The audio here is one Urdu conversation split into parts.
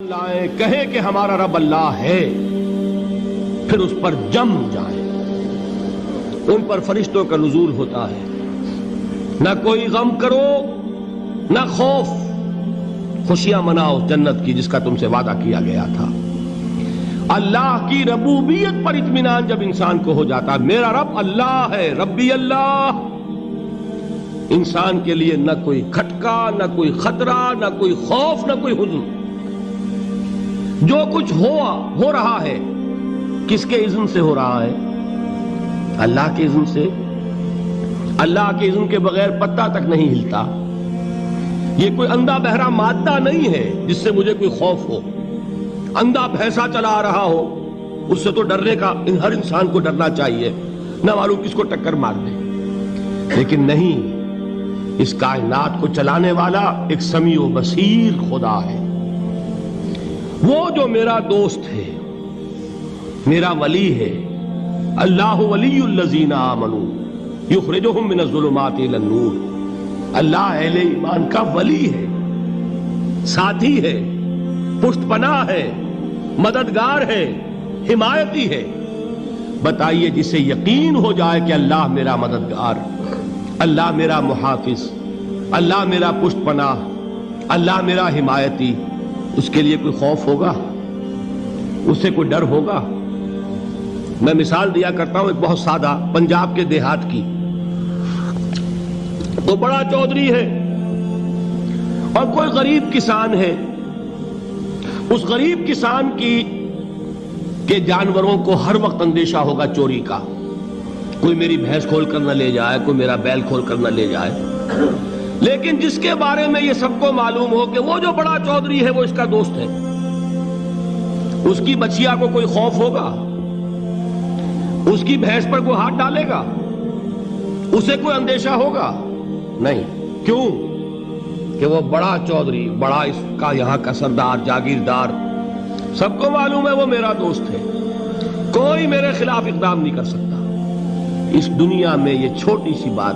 لائیں کہیں کہ ہمارا رب اللہ ہے، پھر اس پر جم جائیں۔ ان پر فرشتوں کا نزول ہوتا ہے، نہ کوئی غم کرو نہ خوف، خوشیاں مناؤ جنت کی جس کا تم سے وعدہ کیا گیا تھا۔ اللہ کی ربوبیت پر اطمینان جب انسان کو ہو جاتا، میرا رب اللہ ہے، ربی اللہ، انسان کے لیے نہ کوئی کھٹکا، نہ کوئی خطرہ، نہ کوئی خوف، نہ کوئی حزن۔ جو کچھ ہو رہا ہے کس کے اذن سے ہو رہا ہے؟ اللہ کے اذن سے۔ اللہ کے اذن کے بغیر پتہ تک نہیں ہلتا۔ یہ کوئی اندھا بہرا مادہ نہیں ہے جس سے مجھے کوئی خوف ہو۔ اندھا بھینسا چلا آ رہا ہو اس سے تو ڈرنے کا ہر انسان کو ڈرنا چاہیے، نہ معلوم کس کو ٹکر مار دے۔ لیکن نہیں، اس کائنات کو چلانے والا ایک سمیع و بصیر خدا ہے، وہ جو میرا دوست ہے، میرا ولی ہے۔ اللہ ولی الذین آمنوا یخرجہم من الظلمات الی النور۔ اللہ اہل ایمان کا ولی ہے، ساتھی ہے، پشت پناہ ہے، مددگار ہے، حمایتی ہے۔ بتائیے جسے یقین ہو جائے کہ اللہ میرا مددگار، اللہ میرا محافظ، اللہ میرا پشت پناہ، اللہ میرا حمایتی، اس کے لیے کوئی خوف ہوگا؟ اس سے کوئی ڈر ہوگا؟ میں مثال دیا کرتا ہوں ایک بہت سادہ پنجاب کے دیہات کی۔ تو بڑا چودھری ہے اور کوئی غریب کسان ہے۔ اس غریب کسان کے جانوروں کو ہر وقت اندیشہ ہوگا چوری کا، کوئی میری بھینس کھول کر نہ لے جائے، کوئی میرا بیل کھول کر نہ لے جائے۔ لیکن جس کے بارے میں یہ سب کو معلوم ہو کہ وہ جو بڑا چودھری ہے وہ اس کا دوست ہے، اس کی بچیا کو کوئی خوف ہوگا؟ اس کی بھینس پر کوئی ہاتھ ڈالے گا؟ اسے کوئی اندیشہ ہوگا؟ نہیں۔ کیوں؟ کہ وہ بڑا چودھری، بڑا اس کا یہاں کا سردار، جاگیردار، سب کو معلوم ہے وہ میرا دوست ہے، کوئی میرے خلاف اقدام نہیں کر سکتا۔ اس دنیا میں یہ چھوٹی سی بات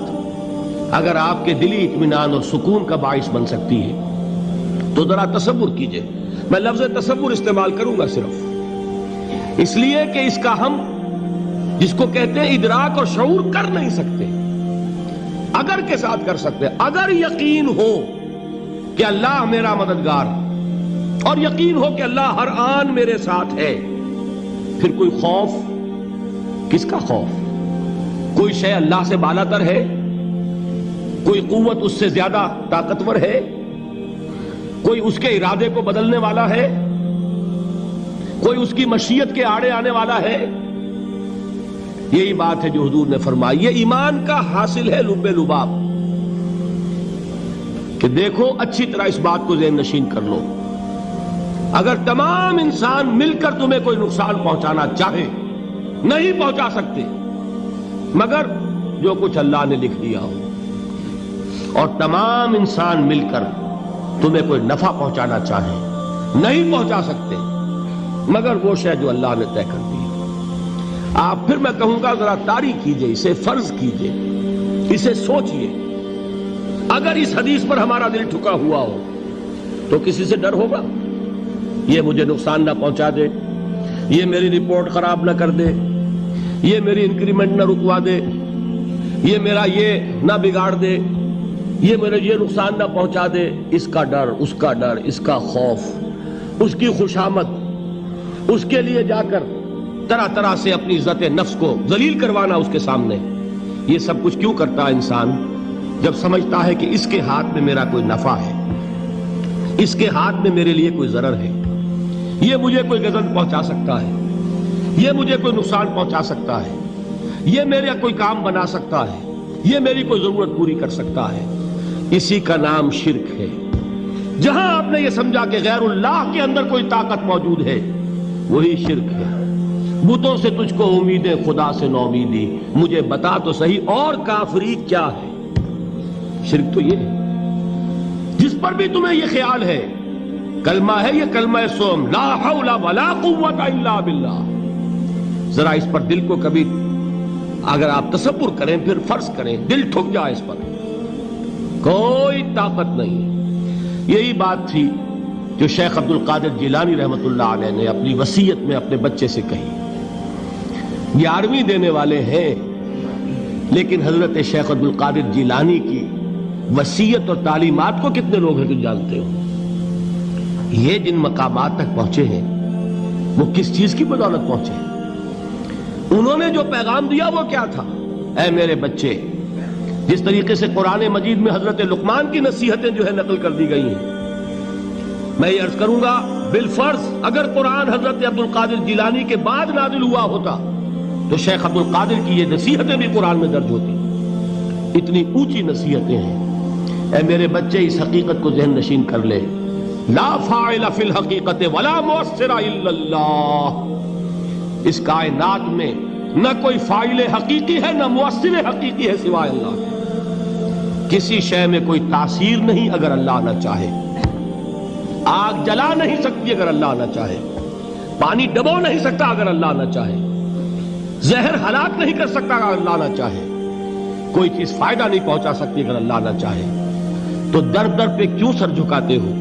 اگر آپ کے دلی اطمینان اور سکون کا باعث بن سکتی ہے تو ذرا تصور کیجئے۔ میں لفظ تصور استعمال کروں گا صرف اس لیے کہ اس کا ہم جس کو کہتے ہیں ادراک اور شعور کر نہیں سکتے، اگر کے ساتھ کر سکتے۔ اگر یقین ہو کہ اللہ میرا مددگار اور یقین ہو کہ اللہ ہر آن میرے ساتھ ہے، پھر کوئی خوف، کس کا خوف؟ کوئی شے اللہ سے بالا تر ہے؟ کوئی قوت اس سے زیادہ طاقتور ہے؟ کوئی اس کے ارادے کو بدلنے والا ہے؟ کوئی اس کی مشیت کے آڑے آنے والا ہے؟ یہی بات ہے جو حضور نے فرمائی۔ یہ ایمان کا حاصل ہے لب لباب، کہ دیکھو اچھی طرح اس بات کو ذہن نشین کر لو، اگر تمام انسان مل کر تمہیں کوئی نقصان پہنچانا چاہے نہیں پہنچا سکتے، مگر جو کچھ اللہ نے لکھ دیا ہو، اور تمام انسان مل کر تمہیں کوئی نفع پہنچانا چاہے نہیں پہنچا سکتے، مگر وہ شے جو اللہ نے طے کر دی۔ آپ پھر میں کہوں گا ذرا طاری کیجئے، اسے فرض کیجئے، اسے سوچئے۔ اگر اس حدیث پر ہمارا دل ٹھکا ہوا ہو تو کسی سے ڈر ہوگا؟ یہ مجھے نقصان نہ پہنچا دے، یہ میری رپورٹ خراب نہ کر دے، یہ میری انکریمنٹ نہ رکوا دے، یہ میرا یہ نہ بگاڑ دے، یہ میرے یہ نقصان نہ پہنچا دے۔ اس کا ڈر، اس کا ڈر، اس کا خوف، اس کی خوشامد، اس کے لیے جا کر طرح طرح سے اپنی عزت نفس کو ذلیل کروانا اس کے سامنے، یہ سب کچھ کیوں کرتا ہے انسان؟ جب سمجھتا ہے کہ اس کے ہاتھ میں میرا کوئی نفع ہے، اس کے ہاتھ میں میرے لیے کوئی ضرر ہے، یہ مجھے کوئی غضب پہنچا سکتا ہے، یہ مجھے کوئی نقصان پہنچا سکتا ہے، یہ میرا کوئی کام بنا سکتا ہے، یہ میری کوئی ضرورت پوری کر سکتا ہے، اسی کا نام شرک ہے۔ جہاں آپ نے یہ سمجھا کہ غیر اللہ کے اندر کوئی طاقت موجود ہے، وہی شرک ہے۔ بتوں سے تجھ کو امیدیں، خدا سے نومیدی، مجھے بتا تو صحیح اور کافری کیا ہے؟ شرک تو یہ ہے جس پر بھی تمہیں یہ خیال ہے، کلمہ ہے یہ کلمہ سوم، لا حول ولا قوت الا باللہ، ذرا اس پر دل کو کبھی اگر آپ تصور کریں، پھر فرض کریں، دل ٹھک جائے اس پر، کوئی طاقت نہیں۔ یہی بات تھی جو شیخ عبد القادر جیلانی رحمۃ اللہ علیہ نے اپنی وصیت میں اپنے بچے سے کہی. 11ویں دینے والے ہیں، لیکن حضرت شیخ عبد القادر جیلانی کی وصیت اور تعلیمات کو کتنے لوگ ہیں جو جانتے ہو؟ یہ جن مقامات تک پہنچے ہیں وہ کس چیز کی بدولت پہنچے ہیں؟ انہوں نے جو پیغام دیا وہ کیا تھا؟ اے میرے بچے، جس طریقے سے قرآن مجید میں حضرت لقمان کی نصیحتیں جو ہے نقل کر دی گئی ہیں، میں یہ عرض کروں گا بالفرض اگر قرآن حضرت عبد القادر جیلانی کے بعد نازل ہوا ہوتا تو شیخ عبد القادر کی یہ نصیحتیں بھی قرآن میں درج ہوتی. اتنی اونچی نصیحتیں ہیں. اے میرے بچے، اس حقیقت کو ذہن نشین کر لے، لا فاعل فی الحقیقت ولا مؤثر الا اللہ. اس کائنات میں نہ کوئی فاعل حقیقی ہے نہ مؤثر حقیقی ہے سوائے اللہ کے. کسی شے میں کوئی تاثیر نہیں اگر اللہ نہ چاہے. آگ جلا نہیں سکتی اگر اللہ نہ چاہے. پانی ڈبو نہیں سکتا اگر اللہ نہ چاہے. زہر ہلاک نہیں کر سکتا اگر اللہ نہ چاہے. کوئی چیز فائدہ نہیں پہنچا سکتی اگر اللہ نہ چاہے. تو در در پہ کیوں سر جھکاتے ہو؟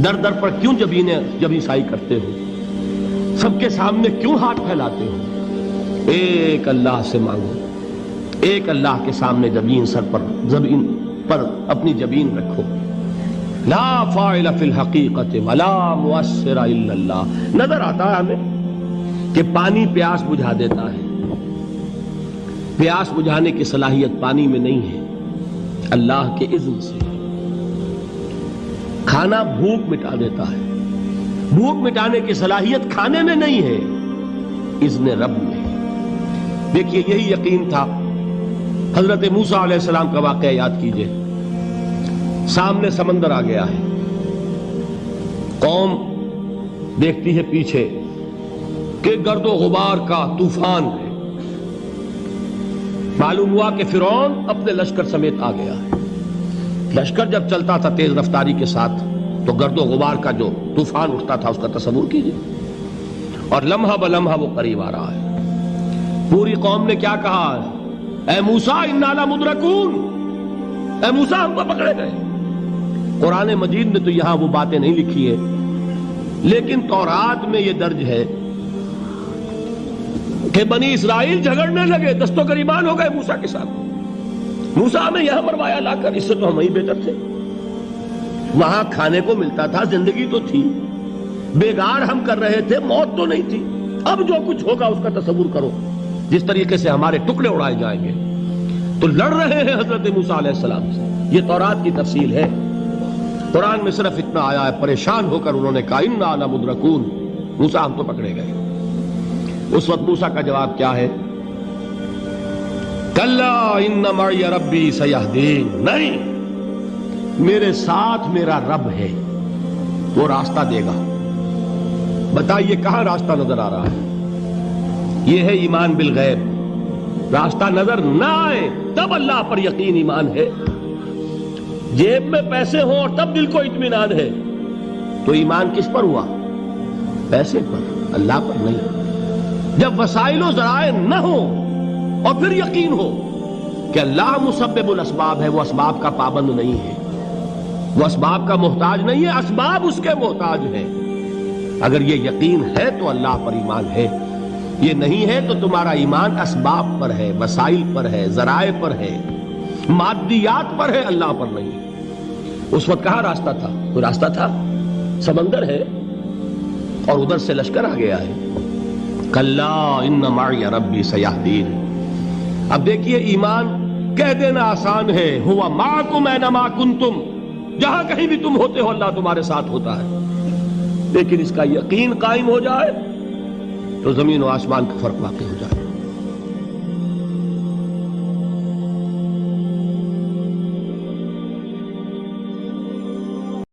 در در پر کیوں جبیں سائی کرتے ہو؟ سب کے سامنے کیوں ہاتھ پھیلاتے ہو؟ ایک اللہ سے مانگو. ایک اللہ کے سامنے زمین پر اپنی جبین رکھو. لا فاعل فی الحقیقت ولا مؤثر الا اللہ. نظر آتا ہے ہمیں کہ پانی پیاس بجھا دیتا ہے. پیاس بجھانے کی صلاحیت پانی میں نہیں ہے، اللہ کے اذن سے. کھانا بھوک مٹا دیتا ہے، بھوک مٹانے کی صلاحیت کھانے میں نہیں ہے، اذن رب میں. دیکھیے یہی یقین تھا. حضرت موسیٰ علیہ السلام کا واقعہ یاد کیجئے. سامنے سمندر آ گیا ہے، قوم دیکھتی ہے پیچھے کہ گرد و غبار کا طوفان ہے. معلوم ہوا کہ فرعون اپنے لشکر سمیت آ گیا ہے. لشکر جب چلتا تھا تیز رفتاری کے ساتھ تو گرد و غبار کا جو طوفان اٹھتا تھا اس کا تصور کیجئے. اور لمحہ بلمحہ وہ قریب آ رہا ہے. پوری قوم نے کیا کہا؟ اے موسیٰ انا لمدرکون، اے موسیٰ ہم کو پکڑے گئے. قرآن مجید نے تو یہاں وہ باتیں نہیں لکھی ہیں، لیکن تورات میں یہ درج ہے کہ بنی اسرائیل جھگڑنے لگے، دست و گریبان ہو گئے موسیٰ کے ساتھ. موسیٰ ہمیں یہاں مروایا لا کر، اس سے تو ہم ہی بہتر تھے. وہاں کھانے کو ملتا تھا، زندگی تو تھی، بیگار ہم کر رہے تھے، موت تو نہیں تھی. اب جو کچھ ہوگا اس کا تصور کرو، جس طریقے سے ہمارے ٹکڑے اڑائے جائیں گے. تو لڑ رہے ہیں حضرت موسیٰ علیہ السلام سے. یہ تورات کی تفصیل ہے. قرآن میں صرف اتنا آیا ہے، پریشان ہو کر انہوں نے کہا انا لمدرکون، موسیٰ ہم تو پکڑے گئے. اس وقت موسیٰ کا جواب کیا ہے؟ کلا ان معی ربی سیہدین. نہیں، میرے ساتھ میرا رب ہے، وہ راستہ دے گا. بتائیے کہاں راستہ نظر آ رہا ہے؟ یہ ہے ایمان بالغیب. راستہ نظر نہ آئے تب اللہ پر یقین ایمان ہے. جیب میں پیسے ہوں اور تب دل کو اطمینان ہے تو ایمان کس پر ہوا؟ پیسے پر، اللہ پر نہیں. جب وسائل و ذرائع نہ ہو اور پھر یقین ہو کہ اللہ مسبب الاسباب ہے، وہ اسباب کا پابند نہیں ہے، وہ اسباب کا محتاج نہیں ہے، اسباب اس کے محتاج ہیں. اگر یہ یقین ہے تو اللہ پر ایمان ہے. یہ نہیں ہے تو تمہارا ایمان اسباب پر ہے، وسائل پر ہے، ذرائع پر ہے، مادیات پر ہے، اللہ پر نہیں. اس وقت کہاں راستہ تھا؟ کوئی راستہ تھا؟ سمندر ہے اور ادھر سے لشکر آ گیا ہے. کلا ان معی ربی سیہدین. اب دیکھیے ایمان کہہ دینا آسان ہے، ہوا معکم اینما کنتم، جہاں کہیں بھی تم ہوتے ہو اللہ تمہارے ساتھ ہوتا ہے. لیکن اس کا یقین قائم ہو جائے تو زمین و آسمان کا فرق واقع ہو جائے.